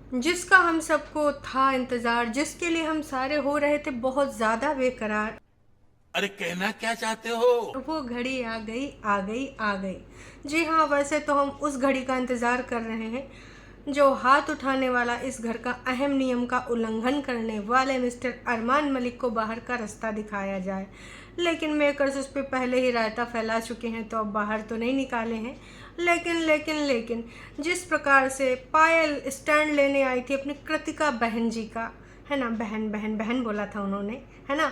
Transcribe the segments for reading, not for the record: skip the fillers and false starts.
जिसका हम सबको था इंतज़ार, जिसके लिए हम सारे हो रहे थे बहुत ज़्यादा बेकरार। अरे कहना क्या चाहते हो? वो घड़ी आ गई, आ गई, आ गई। जी हाँ, वैसे तो हम उस घड़ी का इंतज़ार कर रहे हैं जो हाथ उठाने वाला इस घर का अहम नियम का उल्लंघन करने वाले मिस्टर अरमान मलिक को बाहर का रास्ता दिखाया जाए। लेकिन मेकर्स उस पर पहले ही रायता फैला चुके हैं, तो अब बाहर तो नहीं निकाले हैं। लेकिन जिस प्रकार से पायल स्टैंड लेने आई थी अपनी कृतिका बहन जी का, है ना, बहन बहन बहन बोला था उन्होंने, है ना,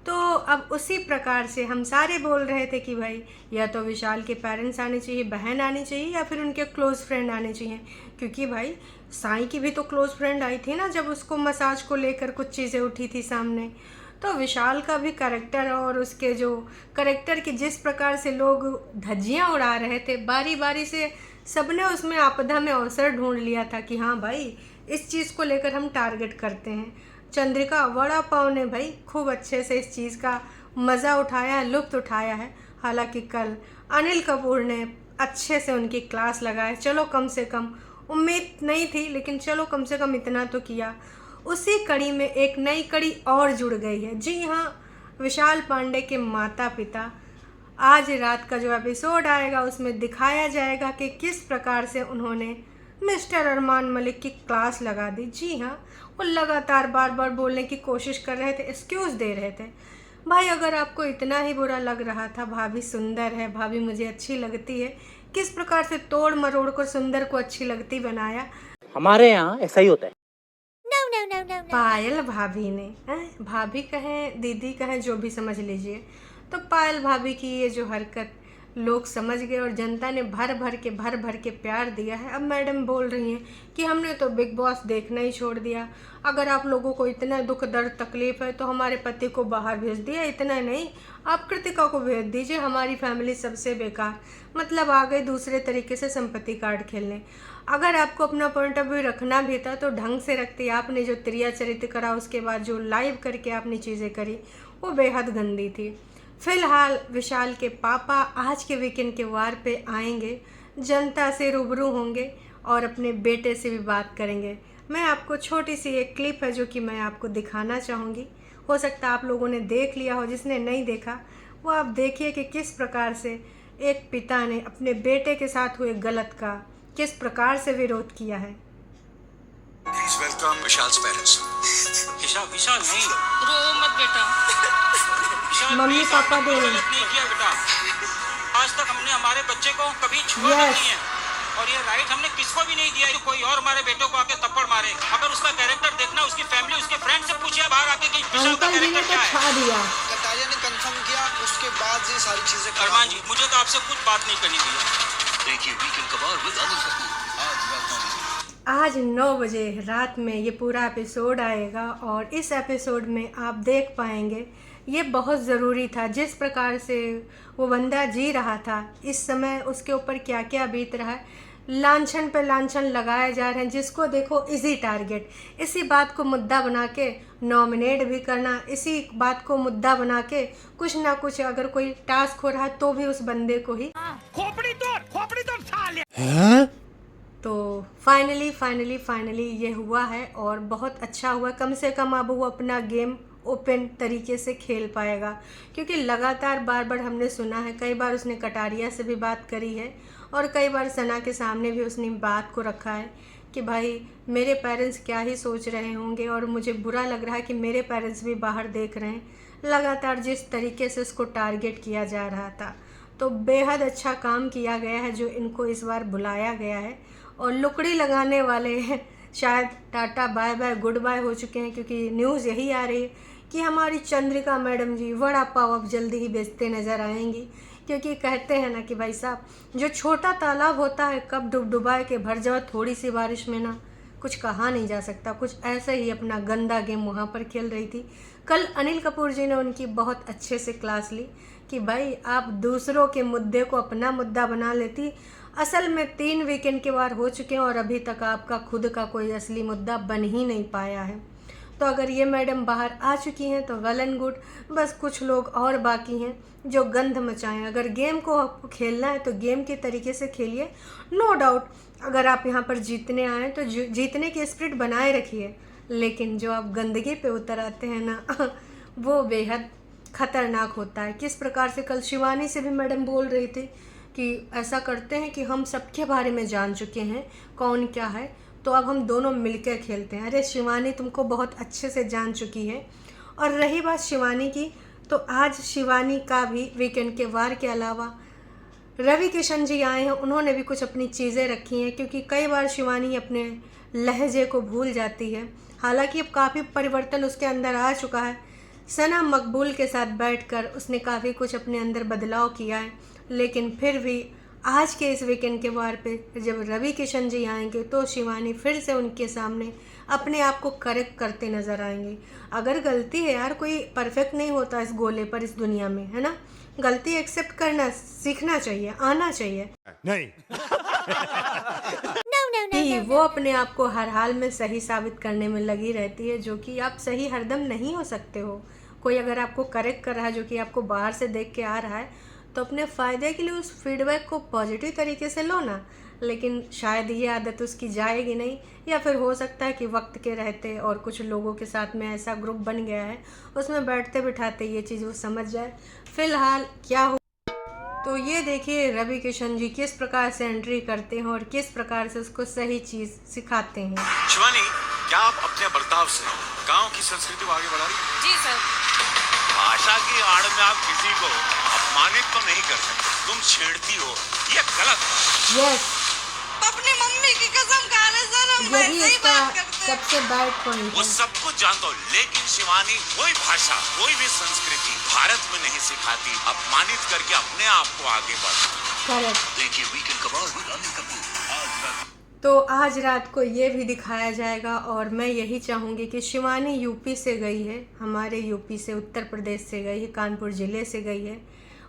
तो अब उसी प्रकार से हम सारे बोल रहे थे कि भाई या तो विशाल के पेरेंट्स आने चाहिए, बहन आनी चाहिए, या फिर उनके क्लोज़ फ्रेंड आने चाहिए। क्योंकि भाई साई की भी तो क्लोज़ फ्रेंड आई थी ना, जब उसको मसाज को लेकर कुछ चीज़ें उठी थी सामने। तो विशाल का भी करेक्टर और उसके जो करेक्टर की जिस प्रकार से लोग धज्जियाँ उड़ा रहे थे, बारी बारी से सबने उसमें आपदा में अवसर ढूंढ लिया था कि हाँ भाई इस चीज़ को लेकर हम टारगेट करते हैं। चंद्रिका वड़ा पाव ने भाई खूब अच्छे से इस चीज़ का मज़ा उठाया है, लुत्फ़ उठाया है। हालांकि कल अनिल कपूर ने अच्छे से उनकी क्लास लगाए। चलो कम से कम, उम्मीद नहीं थी लेकिन चलो कम से कम इतना तो किया। उसी कड़ी में एक नई कड़ी और जुड़ गई है। जी हाँ, विशाल पांडे के माता पिता। आज रात का जो एपिसोड आएगा उसमें दिखाया जाएगा कि किस प्रकार से उन्होंने मिस्टर अरमान मलिक की क्लास लगा दी। जी हाँ, वो लगातार बार बार बोलने की कोशिश कर रहे थे, एक्सक्यूज़ दे रहे थे। भाई अगर आपको इतना ही बुरा लग रहा था, भाभी सुंदर है, भाभी मुझे अच्छी लगती है, किस प्रकार से तोड़ मरोड़ कर सुंदर को अच्छी लगती बनाया हमारे यहाँ ऐसा ही होता है। पायल भाभी ने, हैं, भाभी कहें दीदी कहें जो भी समझ लीजिए। तो पायल भाभी की ये जो हरकत लोग समझ गए और जनता ने भर भर के प्यार दिया है। अब मैडम बोल रही हैं कि हमने तो बिग बॉस देखना ही छोड़ दिया। अगर आप लोगों को इतना दुख दर्द तकलीफ है तो हमारे पति को बाहर भेज दिया। इतना नहीं, आप कृतिका को भेज दीजिए, हमारी फैमिली सबसे बेकार। मतलब आ गए दूसरे तरीके से संपत्ति कार्ड खेलने। अगर आपको अपना पॉइंट ऑफ व्यू रखना भी था तो ढंग से रखती। आपने जो त्रिया चरित्र करा, उसके बाद जो लाइव करके आपने चीज़ें करी, वो बेहद गंदी थी। फिलहाल विशाल के पापा आज के वीकेंड के वार पे आएंगे, जनता से रूबरू होंगे और अपने बेटे से भी बात करेंगे। मैं आपको छोटी सी एक क्लिप है जो कि मैं आपको दिखाना चाहूँगी। हो सकता है आप लोगों ने देख लिया हो, जिसने नहीं देखा वो आप देखिए कि किस प्रकार से एक पिता ने अपने बेटे के साथ हुए गलत का किस प्रकार से विरोध किया है। Please welcome Vishal's parents. विशाल विशाल नहीं, रो मत बेटा। विशाल मम्मी please, पापा हमने कोई दोनों। गलत नहीं किया बेटा। आज तक हमने हमारे बच्चे को कभी छुआ Yes. नहीं है, और ये राइट हमने किसको भी नहीं दिया है कि कोई और हमारे बेटों को आके थप्पड़ मारे। अगर उसका कैरेक्टर देखना, उसकी फैमिली, उसके फ्रेंड से पूछिए बाहर आके कि विशाल का अंकल जी ने कैरेक्टर तो क्या है। छा दिया। कटारिया ने कंफर्म किया, उसके बाद ये सारी चीजें खराब अरमान जी, मुझे तो आपसे कुछ बात नहीं करनी थी। देखिए वीकेंड कबार विद अनिल कपूर आज 9 बजे रात में ये पूरा एपिसोड आएगा और इस एपिसोड में आप देख पाएंगे ये बहुत ज़रूरी था। जिस प्रकार से वो बंदा जी रहा था, इस समय उसके ऊपर क्या क्या बीत रहा है, लांछन पे लांछन लगाए जा रहे हैं। जिसको देखो इजी टारगेट, इसी बात को मुद्दा बना के नॉमिनेट भी करना, इसी बात को मुद्दा बना के कुछ ना कुछ अगर कोई टास्क हो रहा है तो भी उस बंदे को ही। तो फाइनली ये हुआ है और बहुत अच्छा हुआ। कम से कम अब वो अपना गेम ओपन तरीके से खेल पाएगा, क्योंकि लगातार बार बार हमने सुना है, कई बार उसने कटारिया से भी बात करी है और कई बार सना के सामने भी उसने बात को रखा है कि भाई मेरे पेरेंट्स क्या ही सोच रहे होंगे और मुझे बुरा लग रहा है कि मेरे पेरेंट्स भी बाहर देख रहे हैं। लगातार जिस तरीके से उसको टारगेट किया जा रहा था, तो बेहद अच्छा काम किया गया है जो इनको इस बार बुलाया गया है। और लुकड़ी लगाने वाले हैं शायद tata bye bye good bye हो चुके हैं, क्योंकि न्यूज़ यही आ रही है कि हमारी चंद्रिका मैडम जी वड़ा पाव अब जल्दी ही बेचते नज़र आएंगी। क्योंकि कहते हैं ना कि भाई साहब, जो छोटा तालाब होता है कब डुबाए के भर जाओ थोड़ी सी बारिश में ना, कुछ कहा नहीं जा सकता। कुछ ऐसे ही अपना गंदा गेम वहाँ पर खेल रही थी। कल अनिल कपूर जी ने उनकी बहुत अच्छे से क्लास ली कि भाई आप दूसरों के मुद्दे को अपना मुद्दा बना लेती। असल में 3 वीकेंड के बार हो चुके हैं और अभी तक आपका खुद का कोई असली मुद्दा बन ही नहीं पाया है। तो अगर ये मैडम बाहर आ चुकी हैं तो वेल एंड गुड, बस कुछ लोग और बाकी हैं जो गंध मचाएं। अगर गेम को आपको खेलना है तो गेम के तरीके से खेलिए, नो डाउट। अगर आप यहाँ पर जीतने आए तो जीतने की स्पिरिट बनाए रखिए, लेकिन जो आप गंदगी पे उतर आते हैं ना वो बेहद खतरनाक होता है। किस प्रकार से कल शिवानी से भी मैडम बोल रही थी कि ऐसा करते हैं कि हम सबके बारे में जान चुके हैं कौन क्या है, तो अब हम दोनों मिलकर खेलते हैं। अरे शिवानी तुमको बहुत अच्छे से जान चुकी है। और रही बात शिवानी की, तो आज शिवानी का भी वीकेंड के वार के अलावा रवि किशन जी आए हैं, उन्होंने भी कुछ अपनी चीज़ें रखी हैं, क्योंकि कई बार शिवानी अपने लहजे को भूल जाती है। हालांकि अब काफ़ी परिवर्तन उसके अंदर आ चुका है। सना मकबूल के साथ बैठकर उसने काफ़ी कुछ अपने अंदर बदलाव किया है, लेकिन फिर भी आज के इस वीकेंड के वार पे जब रवि किशन जी आएंगे तो शिवानी फिर से उनके सामने अपने आप को करेक्ट करते नज़र आएंगे। अगर गलती है यार, कोई परफेक्ट नहीं होता इस गोले पर, इस दुनिया में, है ना। गलती एक्सेप्ट करना सीखना चाहिए, आना चाहिए। नहीं। कि वो अपने आप को हर हाल में सही साबित करने में लगी रहती है, जो कि आप सही हरदम नहीं हो सकते हो। कोई अगर आपको करेक्ट कर रहा है, जो कि आपको बाहर से देख के आ रहा है, तो अपने फ़ायदे के लिए उस फीडबैक को पॉजिटिव तरीके से लो ना। लेकिन शायद ये आदत उसकी जाएगी नहीं, या फिर हो सकता है कि वक्त के रहते और कुछ लोगों के साथ में ऐसा ग्रुप बन गया है, उसमें बैठते बिठाते ये चीज़ वो समझ जाए। फिलहाल क्या हो, तो ये देखिए रवि किशन जी किस प्रकार से एंट्री करते हैं और किस प्रकार से उसको सही चीज़ सिखाते हैं। शिवानी, क्या आप अपने बर्ताव से गांव की संस्कृति को आगे बढ़ा रही हैं? जी सर। भाषा की आड़ में आप किसी को अपमानित तो नहीं कर सकते, तुम छेड़ती हो, ये गलत है। यस, अपनी मम्मी की कसम खा रहे सर, हम यही वैसे ही इसका बात करते हैं। सबसे बैड पॉइंट वो है। सब कुछ जानता हूँ, लेकिन शिवानी कोई भाषा, कोई भी संस्कृति भारत में नहीं सिखाती अपमानित करके अपने आप को आगे बढ़ना। करेक्ट। देखिए वीकेंड कमाल विद अनिल कपूर आज रात। तो आज रात को ये भी दिखाया जाएगा, और मैं यही चाहूँगी कि शिवानी यूपी से गई है, हमारे यूपी से, उत्तर प्रदेश से गई है, कानपुर ज़िले से गई है।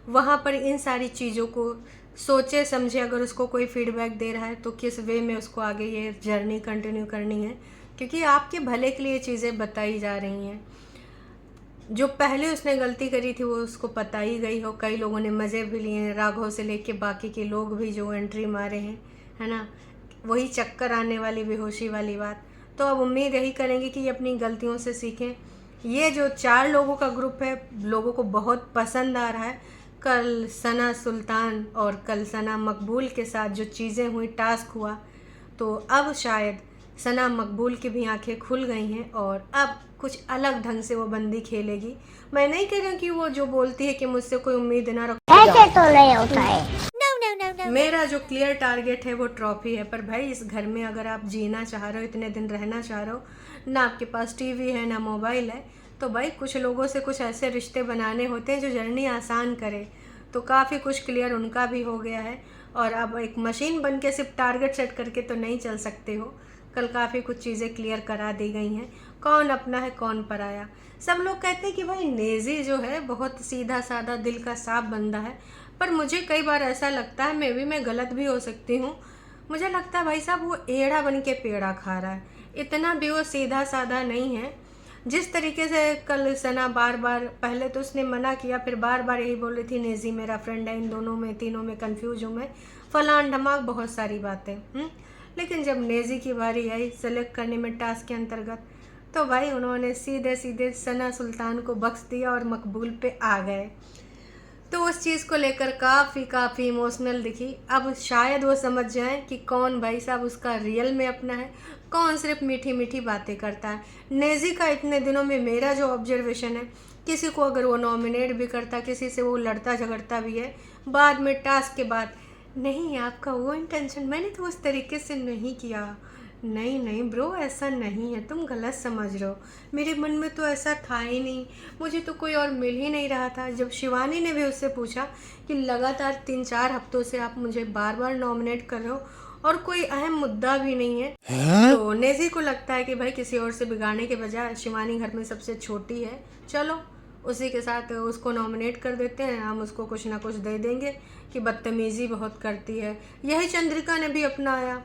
वहाँ पर इन सारी चीज़ों को सोचे समझे, अगर उसको कोई फीडबैक दे रहा है तो किस वे में उसको आगे ये जर्नी कंटिन्यू करनी है, क्योंकि आपके भले के लिए चीज़ें बताई जा रही हैं। जो पहले उसने गलती करी थी वो उसको पता ही गई हो, कई लोगों ने मज़े भी लिए हैं, राघव से लेके बाकी के लोग भी जो एंट्री मारे हैं, है ना, वही चक्कर आने वाली बेहोशी वाली बात। तो अब उम्मीद यही करेंगे कि ये अपनी गलतियों से सीखें। ये जो 4 लोगों का ग्रुप है, लोगों को बहुत पसंद आ रहा है। कल सना सुल्तान और कल सना मकबूल के साथ जो चीज़ें हुई, टास्क हुआ, तो अब शायद सना मकबूल की भी आंखें खुल गई हैं और अब कुछ अलग ढंग से वो बंदी खेलेगी। मैं नहीं कह रही हूँ कि वो जो बोलती है कि मुझसे कोई उम्मीद ना रखो, ऐसे तो नहीं होता है। मेरा जो क्लियर टारगेट है वो ट्रॉफी है। पर भाई इस घर में अगर आप जीना चाह रहे हो, इतने दिन रहना चाह रहे हो, ना आपके पास टीवी है ना मोबाइल है, तो भाई कुछ लोगों से कुछ ऐसे रिश्ते बनाने होते हैं जो जर्नी आसान करे। तो काफ़ी कुछ क्लियर उनका भी हो गया है, और अब एक मशीन बन के सिर्फ टारगेट सेट करके तो नहीं चल सकते हो। कल काफ़ी कुछ चीज़ें क्लियर करा दी गई हैं, कौन अपना है कौन पराया। सब लोग कहते हैं कि भाई नेज़ी जो है बहुत सीधा साधा दिल का साफ बंदा है, पर मुझे कई बार ऐसा लगता है, मैं गलत भी हो सकती हूँ, मुझे लगता है भाई साहब वो एड़ा बन के पेड़ा खा रहा है, इतना भी वो सीधा साधा नहीं है। जिस तरीके से कल सना बार बार, पहले तो उसने मना किया, फिर बार बार यही बोल रही थी नेज़ी मेरा फ्रेंड है, इन दोनों में तीनों में कंफ्यूज हूँ मैं, फलान ढमाक बहुत सारी बातें। लेकिन जब नेज़ी की बारी आई सेलेक्ट करने में टास्क के अंतर्गत, तो भाई उन्होंने सीधे सीधे सना सुल्तान को बख्श दिया और मकबूल पे आ गए। तो उस चीज़ को लेकर काफ़ी इमोशनल दिखी। अब शायद वो समझ जाएं कि कौन भाई साहब उसका रियल में अपना है, कौन सिर्फ मीठी मीठी बातें करता है। नेज़ी का इतने दिनों में मेरा जो ऑब्जर्वेशन है, किसी को अगर वो नॉमिनेट भी करता, किसी से वो लड़ता झगड़ता भी है, बाद में टास्क के बाद नहीं आपका वो इंटेंशन, मैंने तो उस तरीके से नहीं किया, नहीं ब्रो ऐसा नहीं है, तुम गलत समझ रहे हो, मेरे मन में तो ऐसा था ही नहीं, मुझे तो कोई और मिल ही नहीं रहा था। जब शिवानी ने भी उससे पूछा कि लगातार 3-4 हफ्तों से आप मुझे बार बार नॉमिनेट कर रहे हो और कोई अहम मुद्दा भी नहीं है, तो नेज़ी को लगता है कि भाई किसी और से बिगाड़ने के बजाय शिवानी घर में सबसे छोटी है, चलो उसी के साथ उसको नॉमिनेट कर देते हैं, हम उसको कुछ ना कुछ दे देंगे कि बदतमीज़ी बहुत करती है। यही चंद्रिका ने भी अपनाया,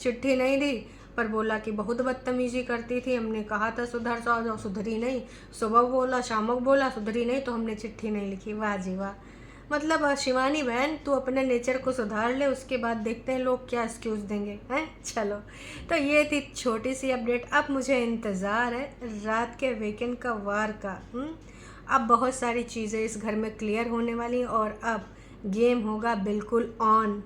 चिट्ठी नहीं दी पर बोला कि बहुत बदतमीज़ी करती थी, हमने कहा था सुधर जाओ, सुधरी नहीं। सुबह बोला, शाम को बोला, सुधरी नहीं तो हमने चिट्ठी नहीं लिखी। वाह जी वाह। मतलब शिवानी बहन, तू अपने नेचर को सुधार ले, उसके बाद देखते हैं लोग क्या एक्सक्यूज़ देंगे हैं। चलो, तो ये थी छोटी सी अपडेट। अब मुझे इंतज़ार है रात के वीकेंड का, वार का। अब बहुत सारी चीज़ें इस घर में क्लियर होने वाली हैं और अब गेम होगा बिल्कुल ऑन।